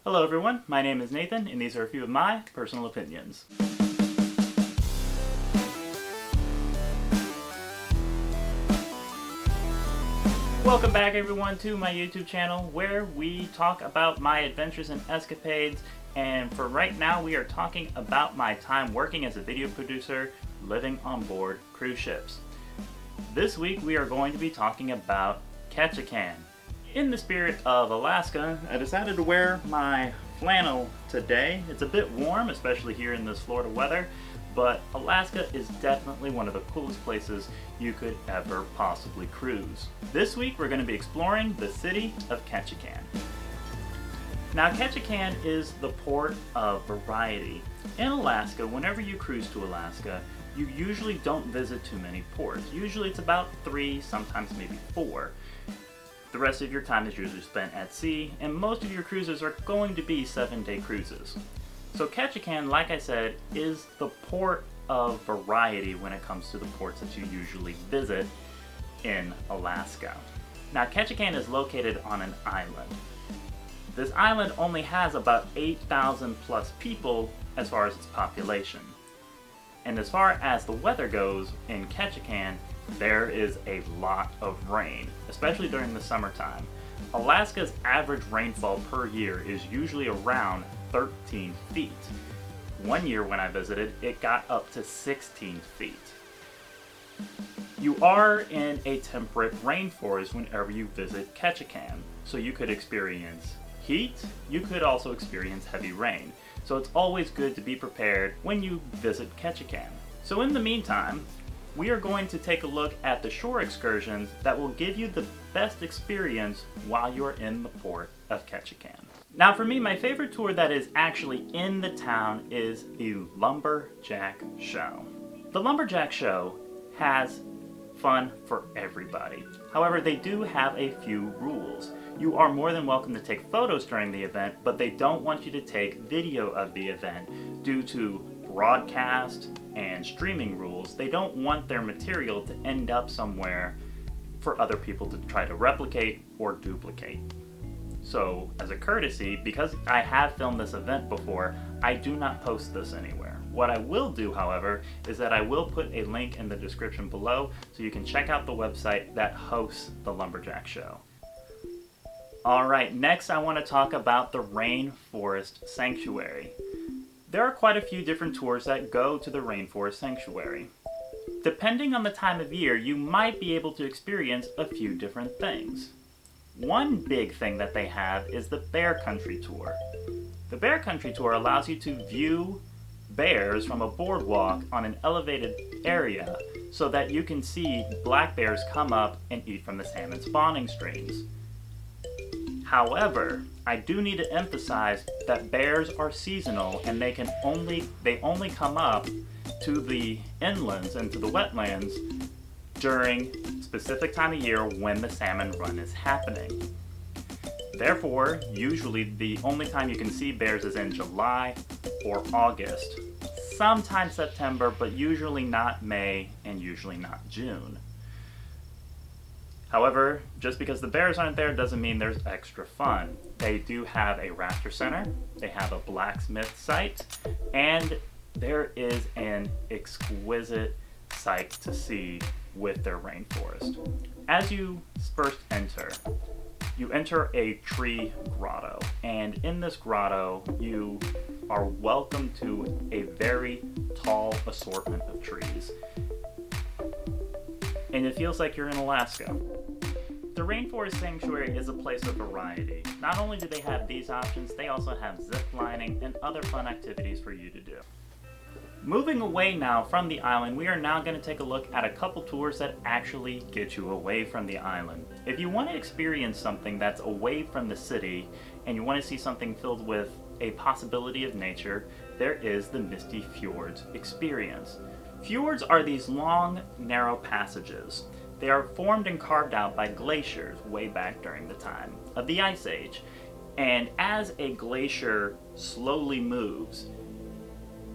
Hello everyone, my name is Nathan, and these are a few of my personal opinions. Welcome back everyone to my YouTube channel where we talk about my adventures and escapades, and for right now we are talking about my time working as a video producer living on board cruise ships. This week we are going to be talking about Ketchikan. In the spirit of Alaska, I decided to wear my flannel today. It's a bit warm, especially here in this Florida weather, but Alaska is definitely one of the coolest places you could ever possibly cruise. This week we're going to be exploring the city of Ketchikan. Now Ketchikan is the port of variety. In Alaska, whenever you cruise to Alaska, you usually don't visit too many ports. Usually it's about 3, sometimes maybe 4. The rest of your time is usually spent at sea, and most of your cruises are going to be 7-day cruises. So Ketchikan, like I said, is the port of variety when it comes to the ports that you usually visit in Alaska. Now Ketchikan is located on an island. This island only has about 8,000 plus people as far as its population. And as far as the weather goes in Ketchikan, there is a lot of rain, especially during the summertime. Alaska's average rainfall per year is usually around 13 feet. One year when I visited, it got up to 16 feet. You are in a temperate rainforest whenever you visit Ketchikan, so you could experience heat, you could also experience heavy rain. So it's always good to be prepared when you visit Ketchikan. So in the meantime, we are going to take a look at the shore excursions that will give you the best experience while you're in the port of Ketchikan. Now for me, my favorite tour that is actually in the town is the Lumberjack Show. The Lumberjack Show has fun for everybody. However, they do have a few rules. You are more than welcome to take photos during the event, but they don't want you to take video of the event due to broadcast and streaming rules. They don't want their material to end up somewhere for other people to try to replicate or duplicate. So as a courtesy, because I have filmed this event before, I do not post this anywhere. What I will do, however, is that I will put a link in the description below so you can check out the website that hosts the Lumberjack Show. Alright, next I want to talk about the Rainforest Sanctuary. There are quite a few different tours that go to the Rainforest Sanctuary. Depending on the time of year, you might be able to experience a few different things. One big thing that they have is the Bear Country Tour. The Bear Country Tour allows you to view bears from a boardwalk on an elevated area so that you can see black bears come up and eat from the salmon spawning streams. However, I do need to emphasize that bears are seasonal and they only come up to the inlands and to the wetlands during a specific time of year when the salmon run is happening. Therefore, usually the only time you can see bears is in July or August. Sometimes September, but usually not May and usually not June. However, just because the bears aren't there doesn't mean there's extra fun. They do have a raptor center, they have a blacksmith site, and there is an exquisite sight to see with their rainforest. As you first enter, you enter a tree grotto, and in this grotto you are welcome to a very tall assortment of trees. And it feels like you're in Alaska. The Rainforest Sanctuary is a place of variety. Not only do they have these options, they also have zip lining and other fun activities for you to do. Moving away now from the island, we are now going to take a look at a couple tours that actually get you away from the island. If you want to experience something that's away from the city and you want to see something filled with a possibility of nature, there is the Misty Fjords experience. Fjords are these long, narrow passages. They are formed and carved out by glaciers way back during the time of the Ice Age. And as a glacier slowly moves,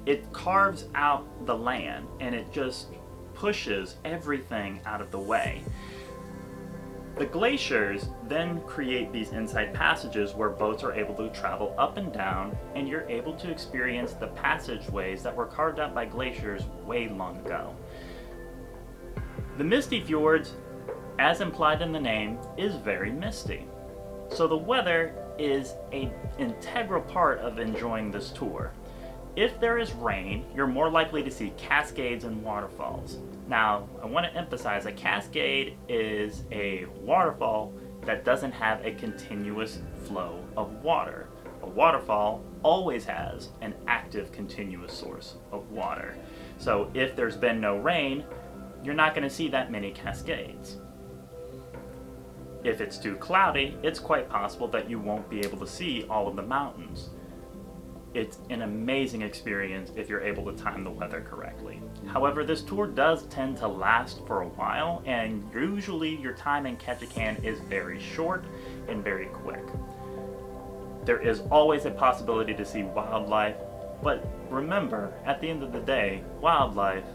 it carves out the land and it just pushes everything out of the way. The glaciers then create these inside passages where boats are able to travel up and down, and you're able to experience the passageways that were carved out by glaciers way long ago. The misty fjords, as implied in the name, is very misty. So the weather is an integral part of enjoying this tour. If there is rain, you're more likely to see cascades and waterfalls. Now, I want to emphasize a cascade is a waterfall that doesn't have a continuous flow of water. A waterfall always has an active continuous source of water. So if there's been no rain, you're not going to see that many cascades. If it's too cloudy, it's quite possible that you won't be able to see all of the mountains. It's an amazing experience if you're able to time the weather correctly. However, this tour does tend to last for a while, and usually your time in Ketchikan is very short and very quick. There is always a possibility to see wildlife, but remember, at the end of the day, wildlife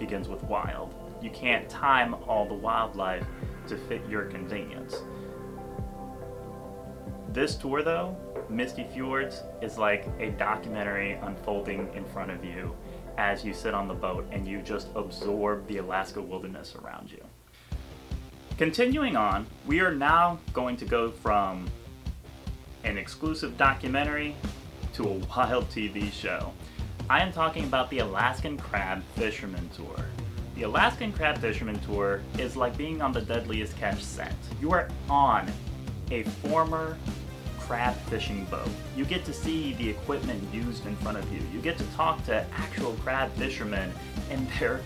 begins with wild. You can't time all the wildlife to fit your convenience. This tour though, Misty Fjords, is like a documentary unfolding in front of you as you sit on the boat and you just absorb the Alaska wilderness around you. Continuing on, we are now going to go from an exclusive documentary to a wild TV show. I am talking about the Alaskan Crab Fisherman Tour. The Alaskan Crab Fisherman Tour is like being on the Deadliest Catch set. You are on a former crab fishing boat. You get to see the equipment used in front of you. You get to talk to actual crab fishermen and their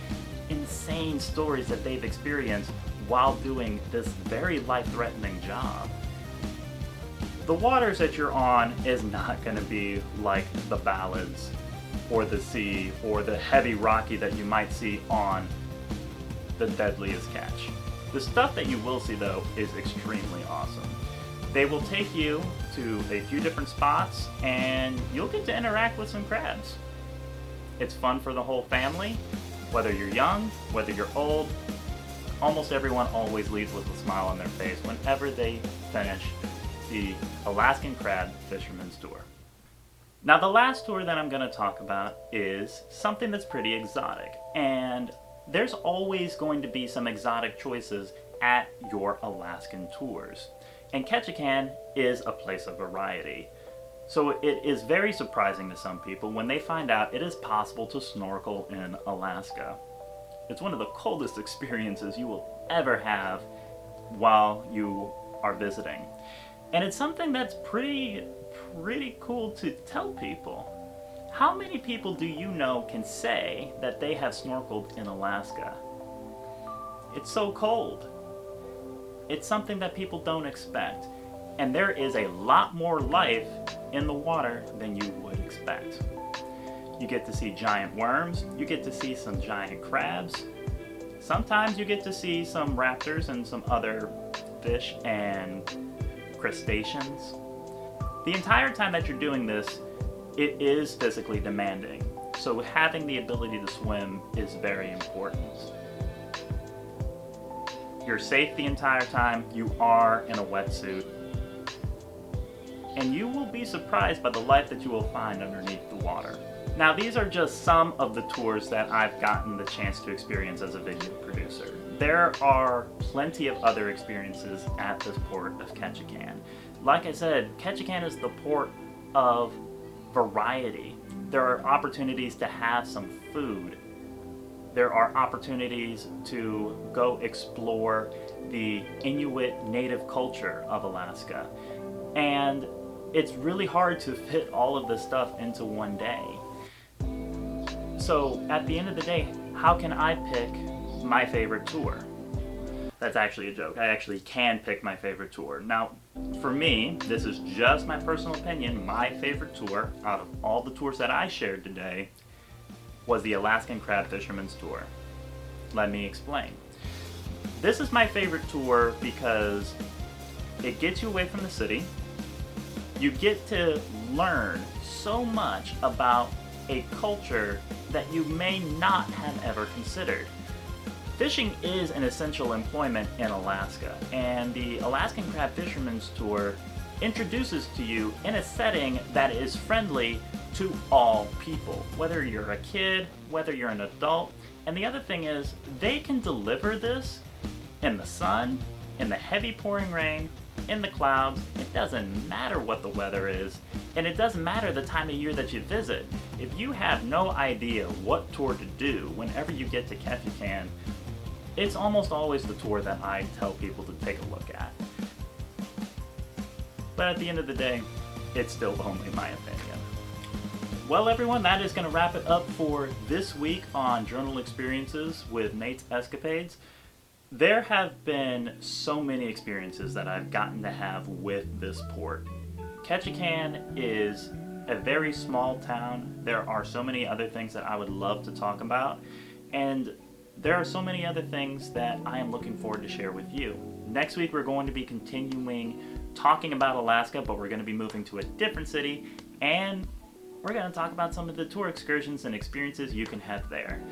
insane stories that they've experienced while doing this very life-threatening job. The waters that you're on is not going to be like the ballads or the sea or the heavy rocky that you might see on the Deadliest Catch. The stuff that you will see though is extremely awesome. They will take you to a few different spots and you'll get to interact with some crabs. It's fun for the whole family, whether you're young, whether you're old. Almost everyone always leaves with a smile on their face whenever they finish the Alaskan Crab Fisherman's Tour. Now the last tour that I'm going to talk about is something that's pretty exotic, and there's always going to be some exotic choices at your Alaskan tours. And Ketchikan is a place of variety. So it is very surprising to some people when they find out it is possible to snorkel in Alaska. It's one of the coldest experiences you will ever have while you are visiting. And it's something that's pretty cool to tell people. How many people do you know can say that they have snorkeled in Alaska? It's so cold. It's something that people don't expect. And there is a lot more life in the water than you would expect. You get to see giant worms, you get to see some giant crabs. Sometimes you get to see some raptors and some other fish and crustaceans. The entire time that you're doing this, it is physically demanding. So having the ability to swim is very important. You're safe the entire time, you are in a wetsuit, and you will be surprised by the life that you will find underneath the water. Now these are just some of the tours that I've gotten the chance to experience as a video producer. There are plenty of other experiences at this port of Ketchikan. Like I said, Ketchikan is the port of variety. There are opportunities to have some food. There are opportunities to go explore the Inuit native culture of Alaska. And it's really hard to fit all of this stuff into one day. So at the end of the day, how can I pick my favorite tour? That's actually a joke. I actually can pick my favorite tour. Now, for me, this is just my personal opinion, my favorite tour out of all the tours that I shared today was the Alaskan Crab Fisherman's Tour. Let me explain. This is my favorite tour because it gets you away from the city. You get to learn so much about a culture that you may not have ever considered. Fishing is an essential employment in Alaska, and the Alaskan Crab Fisherman's Tour introduces to you in a setting that is friendly to all people, whether you're a kid, whether you're an adult. And the other thing is, they can deliver this in the sun, in the heavy pouring rain, in the clouds. It doesn't matter what the weather is, and it doesn't matter the time of year that you visit. If you have no idea what tour to do whenever you get to Ketchikan, it's almost always the tour that I tell people to take a look at. But at the end of the day, it's still only my opinion. Well everyone, that is going to wrap it up for this week on Journal Experiences with Nate's Escapades. There have been so many experiences that I've gotten to have with this port. Ketchikan is a very small town. There are so many other things that I would love to talk about, and there are so many other things that I am looking forward to share with you. Next week we're going to be continuing talking about Alaska, but we're going to be moving to a different city, and we're going to talk about some of the tour excursions and experiences you can have there.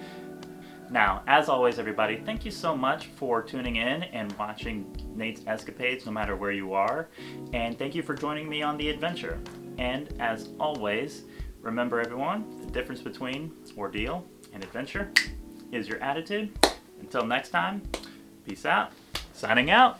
Now, as always everybody, thank you so much for tuning in and watching Nate's Escapades no matter where you are, and thank you for joining me on the adventure. And as always, remember everyone, the difference between ordeal and adventure is your attitude. Until next time, peace out. Signing out.